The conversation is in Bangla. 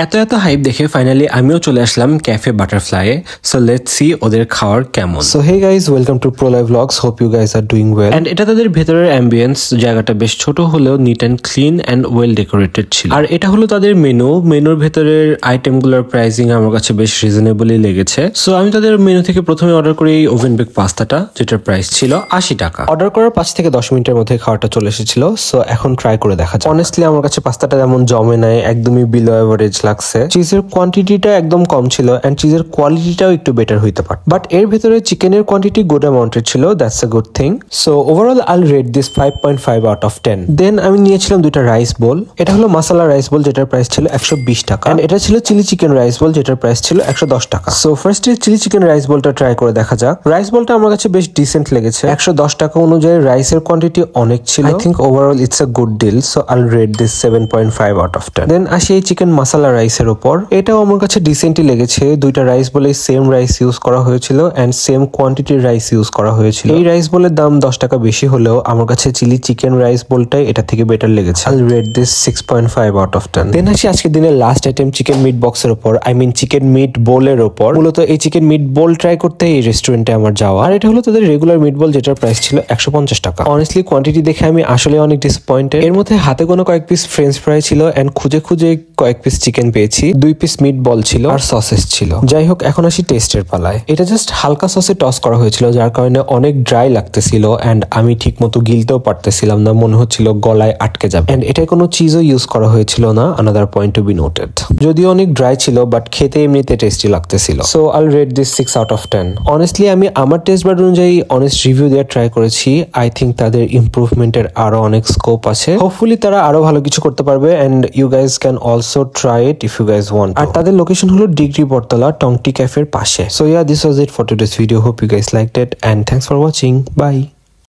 এত হাইপ দেখে ফাইনালি আমিও চলে আসলাম ক্যাফে বাটারফ্লাই এ। সো লেটস সি ওদের খাওয়ার কেমন। So hey guys, welcome to Pro Live Blogs. Hope you guys are doing well. And এটা তাদের ভেতরের অ্যাম্বিয়েন্স, জায়গাটা বেশ ছোট হলেও neat and clean and well decorated ছিল। আর এটা হলো তাদের মেনুর ভেতরের আইটেমগুলোর প্রাইসিং আমার কাছে বেশ রিজনেবলই লেগেছে। সো আমি তাদের মেনু থেকে প্রথমে অর্ডার করি ওভেন বেক পাস্তাটা, যেটার প্রাইস ছিল 80 টাকা। অর্ডার করার 5 থেকে 10 মিনিটের মধ্যে খাওয়াটা চলে এসেছিল। সো এখন ট্রাই করে দেখা যাক। অনেস্টলি আমার কাছে পাস্তাটা যেমন জমে নাই, একদমই বিলো এভারেজ লাগছে। চিজের কোয়ান্টিটিটা একদম কম ছিল এন্ড চিজের কোয়ালিটিটাও একটু বেটার হইতে পারে, বাট এর ভেতরে চিকেনের কোয়ান্টিটি গুড অ্যামাউন্টের ছিল। That's a good thing. So overall আইল রেট দিস 5.5 আউট অফ 10। দেন আমি নিয়েছিলাম দুইটা রাইস বোল। এটা হলো মাসালা রাইস বোল, যেটার প্রাইস ছিল 120 টাকা। এন্ড এটা ছিল চিলি চিকেন রাইস বোল, যেটার প্রাইস ছিল 110 টাকা। সো ফার্স্টে চিলি চিকেন রাইস বোলটা ট্রাই করে দেখা যাক। রাইস বোলটা আমার কাছে বেশ ডিসেন্ট লেগেছে। 110 টাকা অনুযায়ী রাইসের কোয়ান্টিটি অনেক ছিল। I think overall it's a good deal. So I'll rate this 7.5 out of 10। Then আসি এই চিকেন মাসালা রাইসের উপর। এটাও আমার কাছে ডিসেন্টলি লেগেছে। দুইটা রাইস বলে সেম রাইস ইউজ করা হয়েছিল এন্ড সেম কোয়ান্টিটির রাইস ইউজ করা হয়েছিল। এই রাইস বলের দাম 10 টাকা বেশি হলেও আমার কাছে চিলি চিকেন রাইস বলটাই এটা থেকে বেটার লেগেছে। আইল rate this 6.5 out of 10। Then আসি আজকের দিনের লাস্ট আইটেম চিকেন মিট বক্সের উপর, আই মিন চিকেন মিট বোলের উপর। মূলত এই চিকেন মিট বোল ট্রাই করতে এই রেস্টুরেন্টে আমার যাওয়া। আর এটা হলো তাদের রেগুলার মিট বোল, যেটার প্রাইস ছিল 150 টাকা। অনেস্টলি কোয়ান্টিটি দেখে আমি আসলে অনেক ডিসঅ্যাপয়েন্টেড। এর মধ্যে হাতে গোনা কয়েক পিস ফ্রেঞ্চ ফ্রাই ছিল এন্ড খুঁজে কয়েক পিস চিকেন পেয়েছি। 2 পিস মিট বল ছিল আর সসেস ছিল। যাই হোক, এখন আসি টেস্টের পালায়। এটা জাস্ট হালকা সসে টস করা হয়েছিল, যার কারণে অনেক ড্রাই লাগতেছিল এন্ড আমি ঠিক মতো গিলতেও পারতেছিলাম না, মনে হচ্ছিল গলায় আটকে যাবে। এন্ড এটা কোনো চিজও ইউজ করা হয়েছিল না, another point to be noted. যদিও অনেক ড্রাই ছিল, বাট খেতে এমনিতে টেস্টি লাগতেছিল। So I'll rate this 6 out of 10। Honestly আমি আমার টেস্ট বাড অনুযায়ী অনেস্ট রিভিউ দেওয়ার ট্রাই করেছি। আই থিঙ্ক তাদের ইমপ্রুভমেন্টের আরো অনেক স্কোপ আছে। হোপফুলি তারা আরো ভালো কিছু করতে পারবে and you guys can also try it if you guys want. আর তাদের লোকেশন হলো ডিগ্রি বটতলা টংটি ক্যাফের পাশে। So yeah, this was it for today's video. Hope you guys liked it and thanks for watching. Bye.